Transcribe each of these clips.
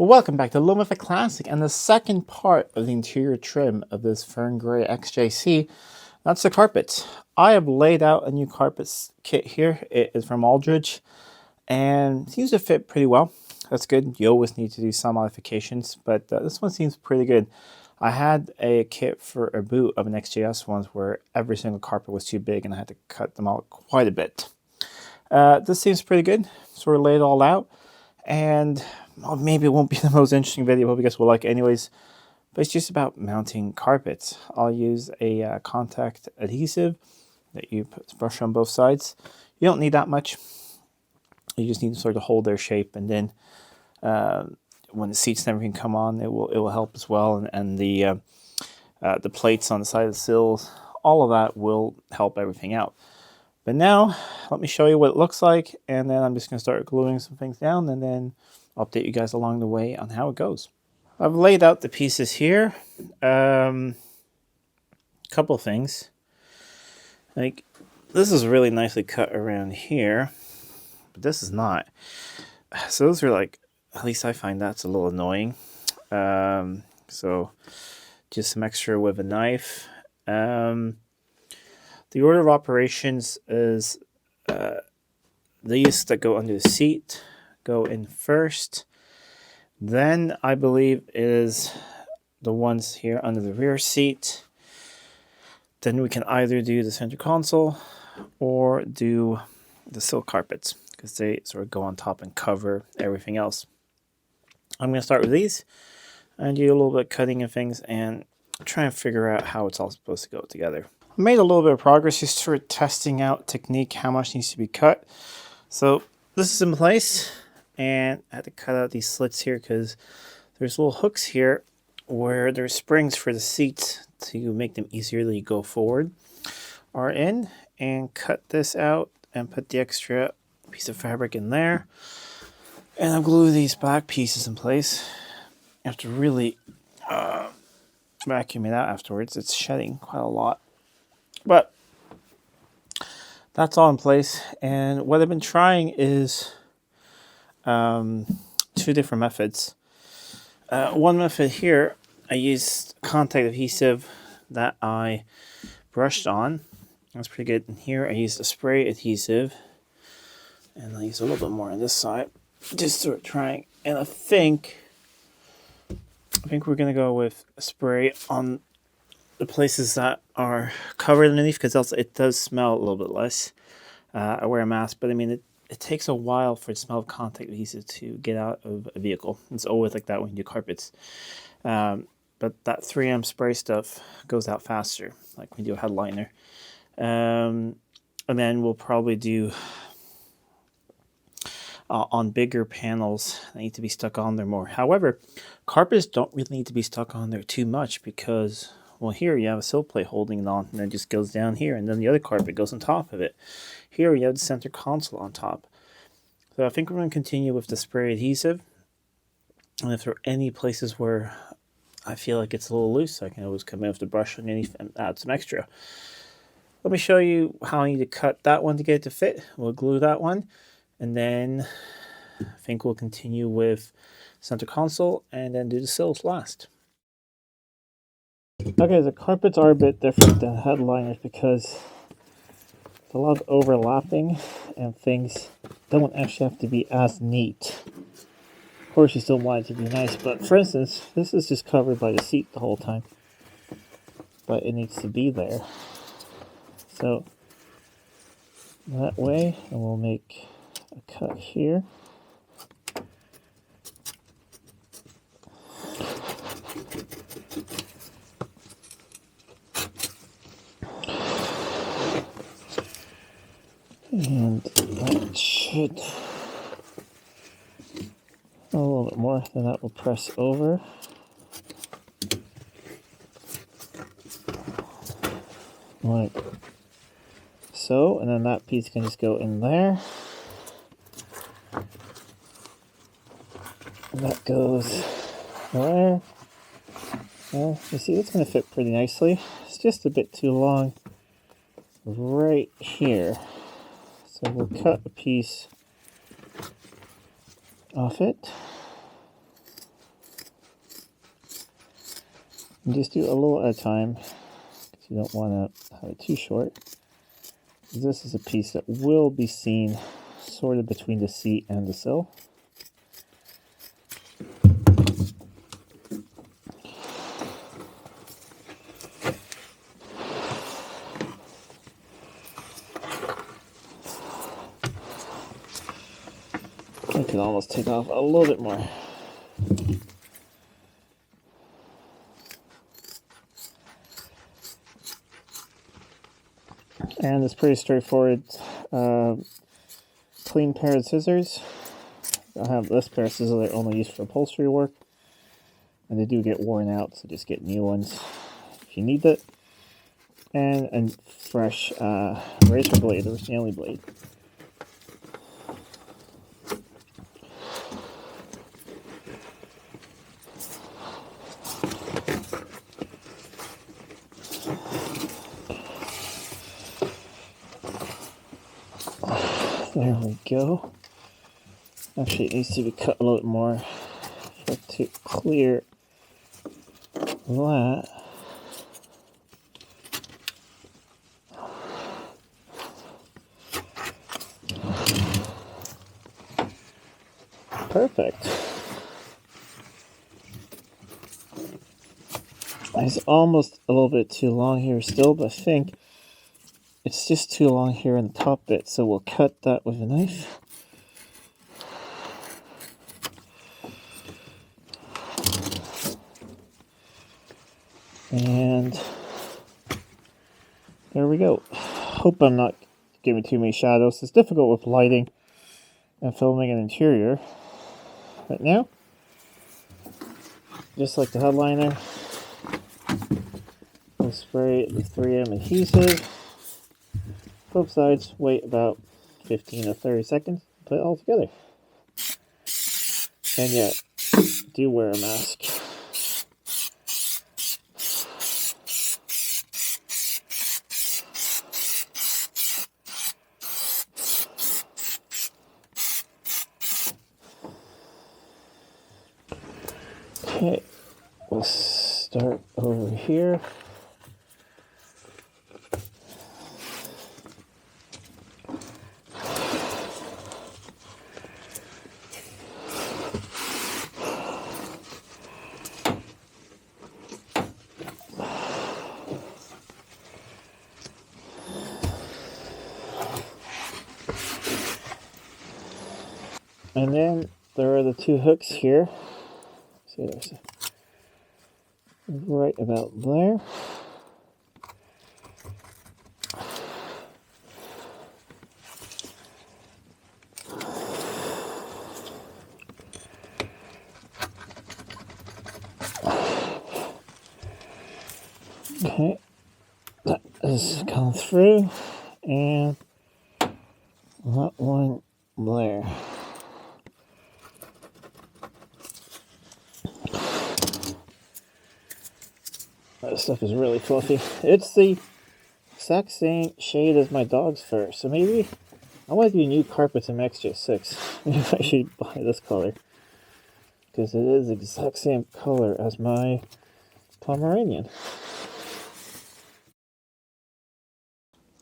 Well, welcome back to Living with a Classic and the second part of the interior trim of this Fern Gray XJC. That's the carpets. I have laid out a new carpets kit here. It is from Aldridge and seems to fit pretty well. That's good. You always need to do some modifications, but this one seems pretty good. I had a kit for a boot of an XJS ones where every single carpet was too big and I had to cut them out quite a bit. This seems pretty good. Sort of laid it all out. And well, maybe it won't be the most interesting video, but I guess we'll like it anyways. But it's just about mounting carpets. I'll use a contact adhesive that you brush on both sides. You don't need that much. You just need to sort of hold their shape, and then when the seats and everything come on, it will help as well. And the plates on the side of the sills, all of that will help everything out. But now, let me show you what it looks like, and then I'm just going to start gluing some things down, and then I'll update you guys along the way on how it goes. I've laid out the pieces here. Couple of things. Like, this is really nicely cut around here, but this is not. So those are like, at least I find that's a little annoying. So just some extra with a knife. The order of operations is these that go under the seat go in first. Then I believe is the ones here under the rear seat. Then we can either do the center console or do the silk carpets because they sort of go on top and cover everything else. I'm going to start with these and do a little bit of cutting and things and try and figure out how it's all supposed to go together. I made a little bit of progress just sort of testing out technique, how much needs to be cut. So this is in place, and I had to cut out these slits here because there's little hooks here where there's springs for the seats to make them easier to go forward are in, and cut this out and put the extra piece of fabric in there. And I'll glue these back pieces in place. You have to really vacuum it out afterwards. It's shedding quite a lot. But that's all in place, and what I've been trying is two different methods. One method here, I used contact adhesive that I brushed on. That's pretty good. And here I used a spray adhesive, and I use a little bit more on this side, just sort of trying. And I think we're gonna go with a spray on the places that are covered underneath, because else it does smell a little bit less. I wear a mask, but I mean, it takes a while for the smell of contact adhesive to get out of a vehicle. It's always like that when you do carpets. But that 3M spray stuff goes out faster, like when you do a headliner. And then we'll probably do on bigger panels that need to be stuck on there more. However, carpets don't really need to be stuck on there too much because, well, here you have a sill plate holding it on, and then it just goes down here, and then the other carpet goes on top of it. Here you have the center console on top. So I think we're going to continue with the spray adhesive. And if there are any places where I feel like it's a little loose, I can always come in with the brush underneath and add some extra. Let me show you how I need to cut that one to get it to fit. We'll glue that one, and then I think we'll continue with center console and then do the sills last. Okay, the carpets are a bit different than headliners because there's a lot of overlapping and things don't actually have to be as neat. Of course, you still want it to be nice, but for instance, this is just covered by the seat the whole time, but it needs to be there. So that way, and we'll make a cut here. And that should, a little bit more, then that will press over. Like so, and then that piece can just go in there. And that goes there. Well, you see, it's going to fit pretty nicely. It's just a bit too long right here. So we'll cut a piece off it. And just do a little at a time, because you don't want to have it too short. This is a piece that will be seen sort of between the seat and the sill. I can almost take off a little bit more. And it's pretty straightforward. Clean pair of scissors. I have this pair of scissors that I only use for upholstery work. And they do get worn out, so just get new ones if you need it. And a fresh razor blade, or Stanley blade. There we go. Actually, it needs to be cut a little bit more to clear that. Perfect. It's almost a little bit too long here still, but I think it's just too long here in the top bit, so we'll cut that with a knife. And there we go. Hope I'm not giving too many shadows. It's difficult with lighting and filming an interior. Right now, just like the headliner, we'll spray the 3M adhesive. Both sides, wait about 15 or 30 seconds, put it all together. And yet, do wear a mask. Okay, we'll start over here. And then there are the two hooks here. See, there's right about there. Okay, that is gone through, and that one there. That stuff is really fluffy. It's the exact same shade as my dog's fur, so maybe I want to do new carpets in XJ6. Maybe I should buy this color, because it is the exact same color as my Pomeranian.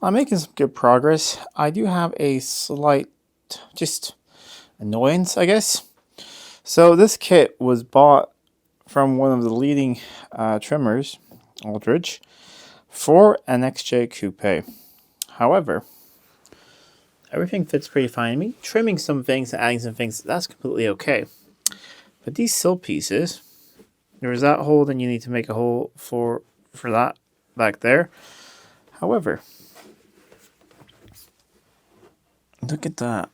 I'm making some good progress. I do have a slight, just annoyance, I guess. So this kit was bought from one of the leading trimmers, Aldridge, for an XJ Coupe. However, everything fits pretty fine to me. Trimming some things and adding some things, that's completely okay. But these sill pieces, there's that hole, then you need to make a hole for that back there. However, look at that.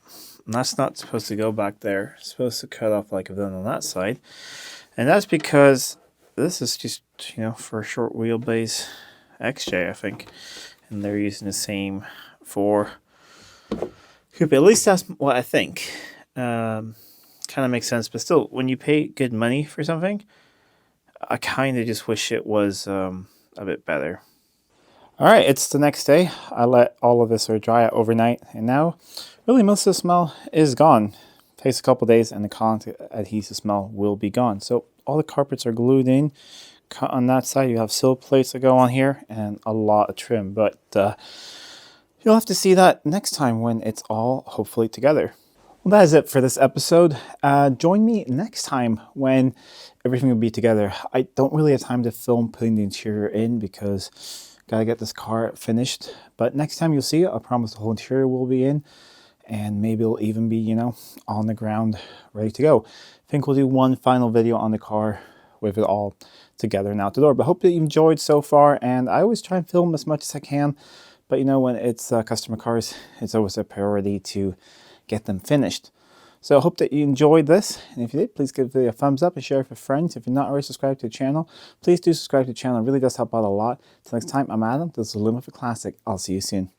And that's not supposed to go back there. It's supposed to cut off like I've done on that side. And that's because this is just, you know, for a short wheelbase XJ, I think. And they're using the same for coupe. At least that's what I think. Kind of makes sense. But still, when you pay good money for something, I kind of just wish it was a bit better. All right, it's the next day. I let all of this dry out overnight, and now really most of the smell is gone. Takes a couple days and the contact adhesive smell will be gone. So all the carpets are glued in, cut on that side. You have sill plates that go on here and a lot of trim. But you'll have to see that next time when it's all hopefully together. Well, that is it for this episode. Join me next time when everything will be together. I don't really have time to film putting the interior in because gotta get this car finished. But next time you'll see it, I promise the whole interior will be in. And maybe it'll even be, you know, on the ground, ready to go. I think we'll do one final video on the car with it all together and out the door. But I hope that you enjoyed so far. And I always try and film as much as I can. But you know, when it's customer cars, it's always a priority to get them finished. So I hope that you enjoyed this. And if you did, please give the video a thumbs up and share it with friends. If you're not already subscribed to the channel, please do subscribe to the channel. It really does help out a lot. Until next time, I'm Adam. This is Living with a Classic. I'll see you soon.